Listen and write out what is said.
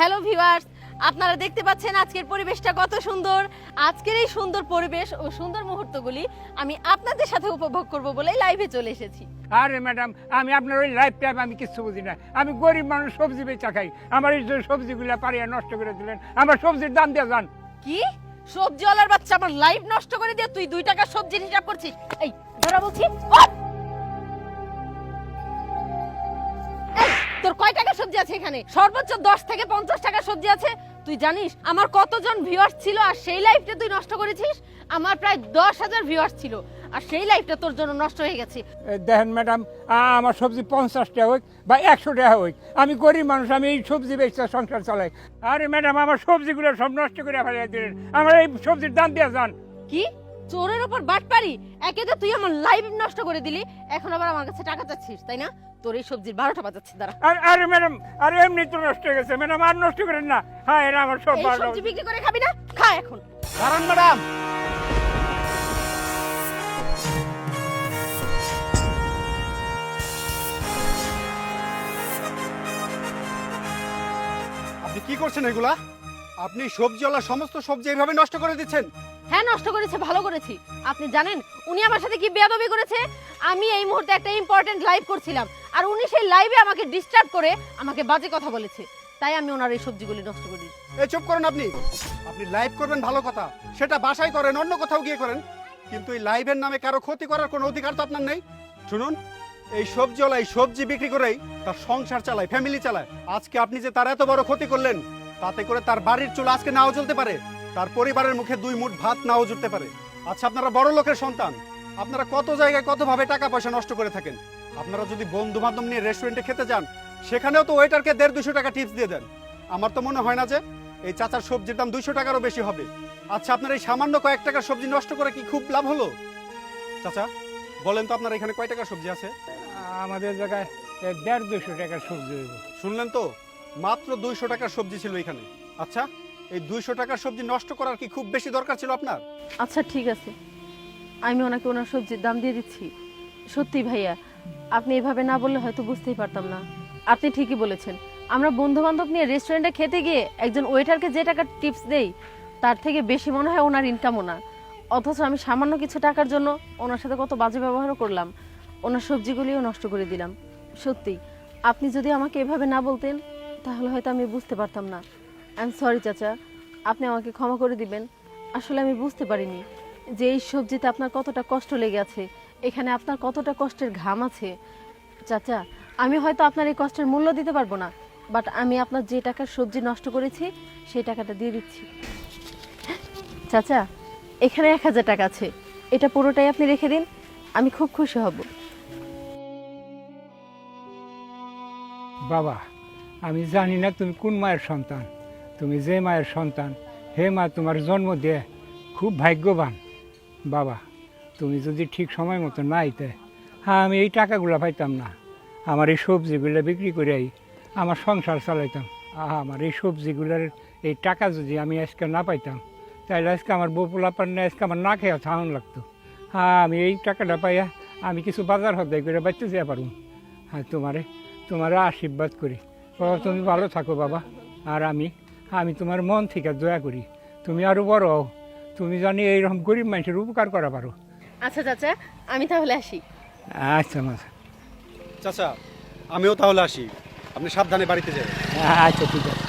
Hello viewers, আপনারা দেখতে পাচ্ছেন আজকের পরিবেশটা কত সুন্দর। আজকের এই সুন্দর পরিবেশ ও সুন্দর মুহূর্তগুলি আমি আপনাদের সাথে উপভোগ করব বলে লাইভে চলে এসেছি। আরে ম্যাডাম, আমি আপনার ওই লাইফ টাইম আমি কিছু বুঝি না। আমি গরিব মানুষ, সবজি বেচা খাই। আমার এই যে সবজিগুলা পারিয়া নষ্ট করে দিলেন। আমার সবজির দাম দিয়ে যান। কি সবজিওয়ালার বাচ্চা আমার লাইভ নষ্ট করে দিয়ে তুই 2 টাকার সবজির হিসাব করছিস? এই ধরা বলছি, ওঠ! এই, তোর কয় টাকার সবজি আছে এখানে? সর্বোচ্চ 10 থেকে 50 টাকার সবজি আছে। তুই জানিস আমার কতজন ভিউয়ার্স ছিল আর সেই লাইভটা তুই নষ্ট করেছিস? আমার প্রায় 10,000 ভিউয়ার্স ছিল আর সেই লাইভটা তোর জন্য নষ্ট হয়ে গেছে। দেখেন ম্যাডাম, আমার সবজি 50 টাকা হোক বা 100 টাকা হোক, আমি গরিব মানুষ, আমি এই সবজি বেচতে সংসার চালাই। আরে ম্যাডাম, আমার সবজিগুলো সব নষ্ট করে ফেলে দিলেন। আমার এই সবজির দাম দিয়ে যান। কি চোরের উপর বাটপারি? একে তো তুই আমার লাইভ নষ্ট করে দিলি, এখন আবার আমার কাছে টাকা চাচ্ছিস, তাই না? তোর এই সবজির 12টা বাজাচ্ছে, দাঁড়া। আরে ম্যাডাম, আরে এমনি তো নষ্ট হয়ে গেছে ম্যাডাম, আর নষ্ট করেন না। হ্যাঁ, এরা আমার সব এই সবজি বিক্রি করে খাবি না? খা এখন। দাঁড়ান ম্যাডাম, আপনি কি করছেন এগুলা? আপনি সবজিওয়ালা সমস্ত সবজি এইভাবে নষ্ট করে দিচ্ছেন? হ্যাঁ, নষ্ট করেছে, ভালো করেছি। আপনি জানেন উনি আমার সাথে কি বেয়াদবি করেছে? আমি এই মুহূর্তে একটা ইম্পর্টেন্ট লাইভ করছিলাম আর উনি সেই লাইভে আমাকে ডিস্টার্ব করে আমাকে বাজে কথা বলেছে, তাই আমি ওনার এই সবজিগুলি নষ্ট করি। এই চুপ করুন আপনি। আপনি লাইভ করবেন ভালো কথা, সেটা বাসায় করেন, অন্য কোথাও গিয়ে করেন, কিন্তু এই লাইভের নামে কারো ক্ষতি করার কোনো অধিকার তো আপনার নেই। শুনুন, এই সবজিওয়ালা এই সবজি বিক্রি করেই তার সংসার চালায়, ফ্যামিলি চালায়। আজকে আপনি যে তার এত বড় ক্ষতি করলেন, তাতে করে তার বাড়ির চুল আজকে নাও জ্বলতে পারে, তার পরিবারের মুখে 2 মুঠ ভাত নাও জুটতে পারে। আচ্ছা, আপনারা বড় লোকের সন্তান, আপনারা কত জায়গায় কতভাবে টাকা পয়সা নষ্ট করে থাকেন। আপনারা যদি বন্ধু বান্ধব নিয়ে রেস্টুরেন্টে খেতে যান, সেখানেও তো ওয়েটারকে 150-200 টাকা টিপস দিয়ে দেন। আমার তো মনে হয় না যে এই চাচার সবজির দাম 200 টাকারও বেশি হবে। আচ্ছা, আপনার এই সামান্য কয়েক টাকার সবজি নষ্ট করে কি খুব লাভ হলো? চাচা বলেন তো, আপনার এখানে কয় টাকার সবজি আছে? আমাদের জায়গায় 150-200 টাকার সবজি হইব। শুনলেন তো, মাত্র 200 টাকার সবজি ছিল এখানে। আচ্ছা, এই 200 টাকার সবজি নষ্ট করার কি খুব বেশি দরকার ছিল আপনার? আচ্ছা ঠিক আছে, আমি ওনাকে ওনার সবজির দাম দিয়ে দিচ্ছি। সত্যি ভাইয়া, আপনি এভাবে না বললে হয়তো বুঝতেই পারতাম না। আপনি ঠিকই বলেছেন, আমরা বন্ধু বান্ধব নিয়ে রেস্টুরেন্টে খেতে গিয়ে একজন ওয়েটারকে যে টাকা টিপস দেই, তার থেকে বেশি মনে হয় ওনার ইনকামও না। অথচ আমি সামান্য কিছু টাকার জন্য ওনার সাথে কত বাজে ব্যবহারও করলাম, ওনার সবজিগুলিও নষ্ট করে দিলাম। সত্যি আপনি যদি আমাকে এভাবে না বলতেন তাহলে হয়তো আমি বুঝতে পারতাম না। আই এম সরি চাচা, আপনি আমাকে ক্ষমা করে দিবেন। আসলে আমি বুঝতে পারিনি যে এই সবজিতে আপনার কতটা কষ্ট লেগে আছে, এখানে আপনার কতটা কষ্টের ঘাম আছে। চাচা, আমি হয়তো আপনার এই কষ্টের মূল্য দিতে পারবো না, বাট আমি আপনার যে টাকার সবজি নষ্ট করেছি সেই টাকাটা দিয়ে দিচ্ছি। চাচা, এখানে 1000 টাকা আছে, এটা পুরোটাই আপনি রেখে দিন, আমি খুব খুশি হব। বাবা, আমি জানি না তুমি কোন মায়ের সন্তান। তুমি যে মায়ের সন্তান, হে মা তোমার জন্ম দিয়ে খুব ভাগ্যবান। বাবা, তুমি যদি ঠিক সময় মতো না আইতে, হ্যাঁ আমি এই টাকাগুলো পাইতাম না। আমার এই সবজিগুলো বিক্রি করেই আমার সংসার চালাইতাম। আমার এই সবজিগুলোর এই টাকা যদি আমি আজকে না পাইতাম, তাহলে আজকে আমার বউ পোলাপান না, আজকে আমার না খেয়ে থাকুন লাগতো। হ্যাঁ, আমি এই টাকাটা পাইয়া আমি কিছু বাজার হদাই করে বাঁচতে যেতে পারুন। হ্যাঁ, তোমারে আশীর্বাদ করি বাবা, তুমি ভালো থাকো বাবা। আর আমি তোমার মন থেকে দয়া করি, তুমি আরো বড় হও, তুমি জানি এইরকম গরিব মানুষের উপকার করা পারো। আচ্ছা চাচা, আমি তাহলে আসি। আচ্ছা মাথা, চাচা আমিও তাহলে আসি, আপনি সাবধানে বাড়িতে যাবেন। আচ্ছা ঠিক আছে।